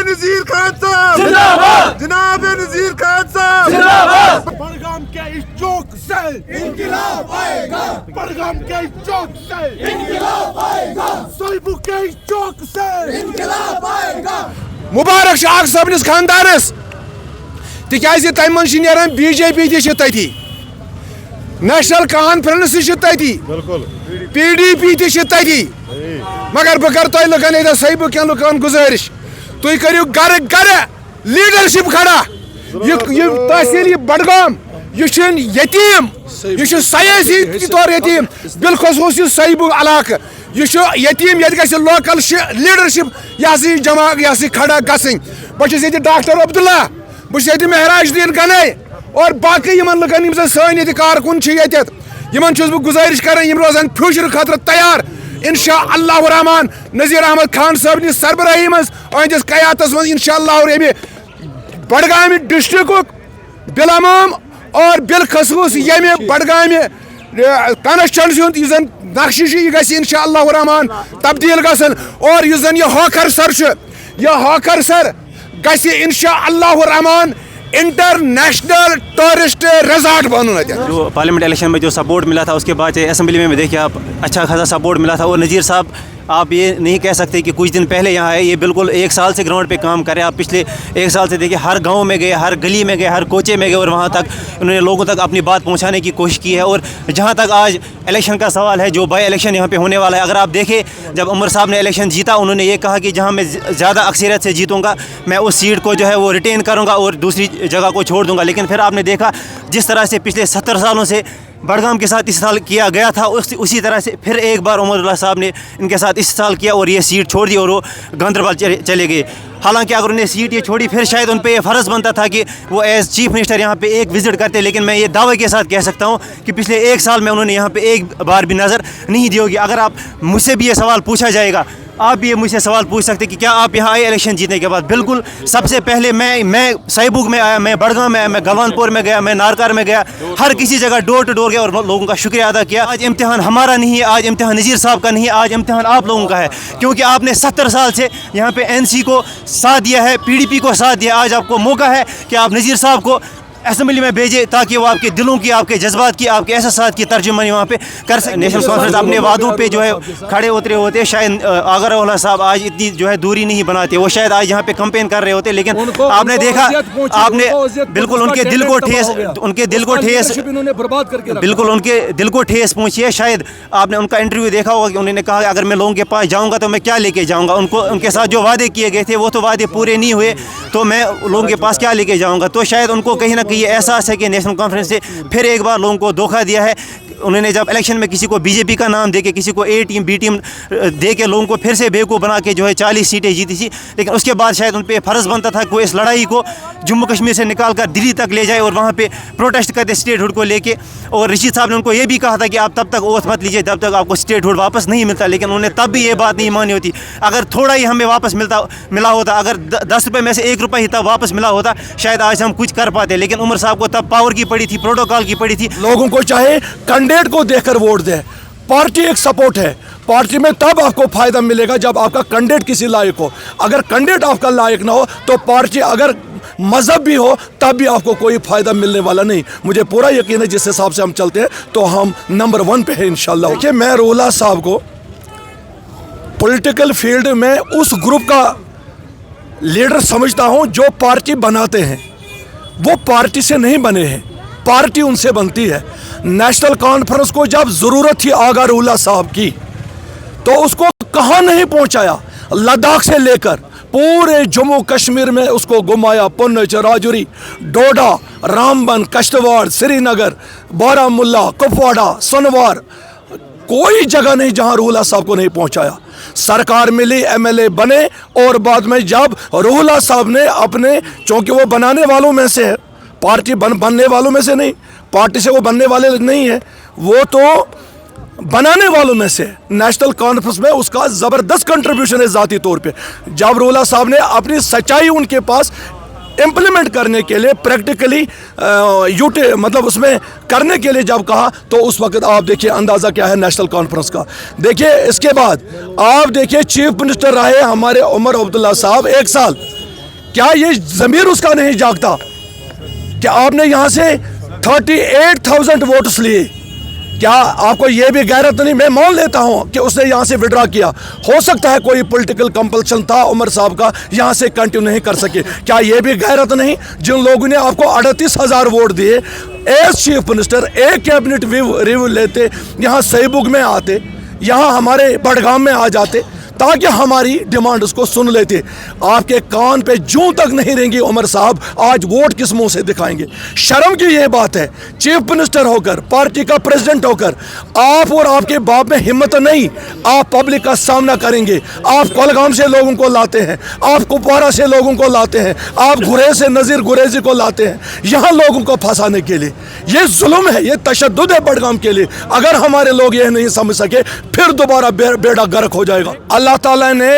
نذیر خان صاحب जिंदाबाद, जनाब नजीर खान साहब जिंदाबाद। बड़गाम के इस चौक से इंकलाब आएगा, बड़गाम के इस चौक से इंकलाब आएगा, सोईबू के इस चौक से इंकलाब आएगा। मुबारक शाह सबनिस खानदानस तिकाज तम मन नेरान बीजेपी ती नेशनल कॉन्फ्रेंस ती PDP ती मगर बह कर लुकन सोईबू के लुकन गुजारिश तुम करू गर गर लीडरशिप खड़ा तहसील बडगाम यतीम यह सयासी तौर यतीम बिलखसूस सोईबू इलाक यह यतीम ये लोकल लीडरशिप यह जमा यह खड़ा गसन बस डॉक्टर अब्दुल्ला बस महराज दीन गने और बाकी लुकन सन कारकुन बह गुजारिश कर रोजान फ्यूचर खतर तैयार इंशाअल्लाह रहमान नज़ीर अहमद खान साहब नि सरबराही मज अहंदिस क़यादतस मज इंशाअल्लाह बडगाम डिस्ट्रिक्ट बिलमाम और बिलखसूस ये बडगाम कॉन्स्टिट्यूंसी हुंद नक्श गि इंशाअल्लाह रहमान तब्दील गसन और यह हॉकर सर गि इंशाअल्लाह रहमान इंटरनेशनल टूरिस्ट रिजॉर्ट बनना। जो पार्लियामेंट इलेक्शन में जो सपोर्ट मिला था उसके बाद असेंबली में देखिए आप अच्छा खासा सपोर्ट मिला था। और नज़ीर साहब आप ये नहीं कह सकते कि कुछ दिन पहले यहाँ आए, ये बिल्कुल 1 साल से ग्राउंड पे काम कर रहे हैं। आप पिछले 1 साल से देखिए हर गांव में गए, हर गली में गए, हर कोचे में गए और वहाँ तक उन्होंने लोगों तक अपनी बात पहुँचाने की कोशिश की है। और जहाँ तक आज इलेक्शन का सवाल है, जो बाई इलेक्शन यहाँ पे होने वाला है, अगर आप देखें जब उमर साहब ने इलेक्शन जीता उन्होंने ये कहा कि जहाँ मैं ज़्यादा अक्सरियत से जीतूँगा मैं उस सीट को जो है वो रिटेन करूँगा और दूसरी जगह को छोड़ दूँगा। लेकिन फिर आपने देखा जिस तरह से पिछले 70 सालों से बडगाम के साथ इस साल किया गया था उसी तरह से फिर एक बार उमर साहब ने इनके साथ इस साल किया और ये सीट छोड़ दी और वो गांधरबल चले गए। हालांकि अगर उन्हें सीट ये छोड़ी फिर शायद उन पे ये फ़र्ज़ बनता था कि वो एज़ चीफ मिनिस्टर यहाँ पे एक विज़िट करते, लेकिन मैं ये दावे के साथ कह सकता हूँ कि पिछले 1 साल में उन्होंने यहाँ पे एक बार भी नज़र नहीं दी होगी। अगर आप मुझसे भी ये सवाल पूछा जाएगा, आप भी ये मुझसे सवाल पूछ सकते कि क्या आप यहाँ आए इलेक्शन जीतने के बाद? बिल्कुल, सबसे पहले मैं सोईबू में आया, मैं बडगाम में आया, मैं गलवानपुर में गया, मैं नारकार में गया, हर किसी जगह डोर टू डोर गया और लोगों का शुक्रिया अदा किया। आज इम्तिहान हमारा नहीं है, आज इम्तिहान नज़ीर साहब का नहीं है, आज इम्तिहान आप लोगों का है, क्योंकि आपने 70 साल से यहाँ पे NC को साथ दिया है, PDP को साथ दिया। आज आपको मौका है कि आप नज़ीर साहब को असेंबली में भेजे ताकि वो आपके दिलों की, आपके जज्बात की, आपके एहसास की तर्जुमानी वहाँ पे कर सकें। नेशनल कॉन्फ्रेंस अपने वादों पे जो है खड़े उतरे होते, शायद आगर वाला साहब आज इतनी जो है दूरी नहीं बनाते, वो शायद आज यहाँ पे कैंपेन कर रहे होते, लेकिन आपने देखा आपने बिल्कुल उनके दिल को ठेस बिल्कुल उनके दिल को ठेस पहुँची है। शायद आपने उनका इंटरव्यू देखा होगा कि उन्होंने कहा अगर मैं लोगों के पास जाऊँगा तो मैं क्या लेके जाऊँगा। उनके साथ जो वादे किए गए थे वो तो वादे पूरे नहीं हुए, तो मैं लोगों के पास क्या लेके जाऊँगा। तो शायद उनको कहीं ना ये एहसास है कि नेशनल कॉन्फ्रेंस से फिर एक बार लोगों को धोखा दिया है। उन्होंने जब इलेक्शन में किसी को बीजेपी का नाम दे के, किसी को A टीम B टीम दे के लोगों को फिर से बेवकूफ़ बना के जो है 40 सीटें जीती थी, लेकिन उसके बाद शायद उन पर फ़र्ज़ बनता था कि इस लड़ाई को जम्मू कश्मीर से निकाल कर दिल्ली तक ले जाए और वहाँ पे प्रोटेस्ट करते स्टेट हुड को लेके। और रशीद साहब ने उनको ये भी कहा था कि आप तब तक ओथ मत लीजिए जब तक आपको स्टेट हुड वापस नहीं मिलता, लेकिन उन्होंने तब भी ये बात नहीं मानी होती। अगर थोड़ा ही हमें वापस मिला होता, अगर 10 रुपये में से 1 रुपया ही तब वापस मिला होता, शायद आज हम कुछ कर पाते। लेकिन उमर साहब को तब पावर की पड़ी थी, प्रोटोकॉल की पड़ी थी। लोगों को चाहे कैंडिडेट को देखकर वोट दे, पार्टी एक सपोर्ट है, पार्टी में तब आपको फायदा मिलेगा जब आपका कैंडिडेट किसी लायक हो। अगर कैंडिडेट आपका लायक ना हो तो पार्टी अगर मजहब भी हो तब भी आपको कोई फायदा मिलने वाला नहीं। मुझे पूरा यकीन है जिस हिसाब से हम चलते हैं तो हम नंबर 1 पे है इंशाल्लाह। देखिए, मैं रोला साहब को पॉलिटिकल फील्ड में उस ग्रुप का लीडर समझता हूं जो पार्टी बनाते हैं। वो पार्टी से नहीं बने हैं, पार्टी उनसे बनती है। नेशनल कॉन्फ्रेंस को जब ज़रूरत थी आगा रोला साहब की तो उसको कहाँ नहीं पहुँचाया, लद्दाख से लेकर पूरे जम्मू कश्मीर में उसको घुमाया। पुंछ, राजौरी, डोडा, रामबन, कश्तवाड़, श्रीनगर, बारामुल्ला, कुपवाड़ा, सोनवार, कोई जगह नहीं जहां रूला साहब को नहीं पहुंचाया। सरकार मिली, MLA बने और बाद में जब रूला साहब ने अपने, चूँकि वो बनाने वालों में से है, पार्टी बनने वालों में से नहीं, पार्टी से वो बनने वाले नहीं है, वो तो बनाने वालों में से। नेशनल कॉन्फ्रेंस में उसका ज़बरदस्त कंट्रीब्यूशन है ज़ाती तौर पे। जब रोला साहब ने अपनी सच्चाई उनके पास इम्प्लीमेंट करने के लिए प्रैक्टिकली मतलब उसमें करने के लिए जब कहा तो उस वक्त आप देखिए अंदाज़ा क्या है नेशनल कॉन्फ्रेंस का। देखिए, इसके बाद आप देखिए चीफ मिनिस्टर रहे हमारे उमर अब्दुल्ला साहब 1 साल। क्या ये ज़मीर उसका नहीं जागता कि आपने यहाँ से 38,000 वोट्स लिए? क्या आपको ये भी गैरत नहीं? मैं मान लेता हूँ कि उसने यहाँ से विड्रा किया, हो सकता है कोई पॉलिटिकल कंपल्शन था उमर साहब का, यहाँ से कंटिन्यू नहीं कर सके। क्या ये भी गैरत नहीं? जिन लोगों ने आपको 38,000 वोट दिए, एज चीफ मिनिस्टर एक कैबिनेट रिव्यू लेते, यहाँ सहीबुग में आते, यहाँ हमारे बड़गाम में आ जाते, ताकि हमारी डिमांड उसको सुन लेते। आपके कान पे जूं तक नहीं रहेंगी उमर साहब, आज वोट किस मुंह से दिखाएंगे? शर्म की ये बात है, चीफ मिनिस्टर होकर, पार्टी का प्रेसिडेंट होकर, आप और आपके बाप में हिम्मत नहीं, आप पब्लिक का सामना करेंगे। आप कोलगाम से लोगों को लाते हैं, आप कुपवारा से लोगों को लाते हैं, आप गुरेज से नज़ीर गुरेजी को लाते हैं यहाँ लोगों को फंसाने के लिए। ये जुल्म है, ये तशद्दुद है बड़गाम के लिए। अगर हमारे लोग ये नहीं समझ सके, फिर दोबारा बेड़ा गर्क हो जाएगा। अल्लाह ताला ने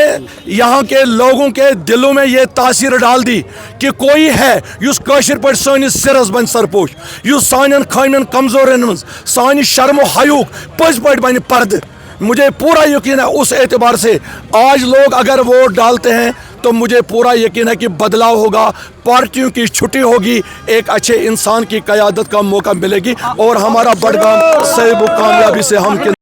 यहाँ के लोगों के दिलों में ये तासीर डाल दी कि कोई है युस काशिर पर सानिस सिरस बन सरपोश, युस सानियन खानियन कमजोरन मंज सानि शर्म हयूक पज पट बन पर्द। मुझे पूरा यकीन है उस एतबार से आज लोग अगर वोट डालते हैं तो मुझे पूरा यकीन है कि बदलाव होगा, पार्टियों की छुट्टी होगी, एक अच्छे इंसान की क़यादत का मौका मिलेगी और हमारा बड़गाम सहीबुग कामयाबी से हम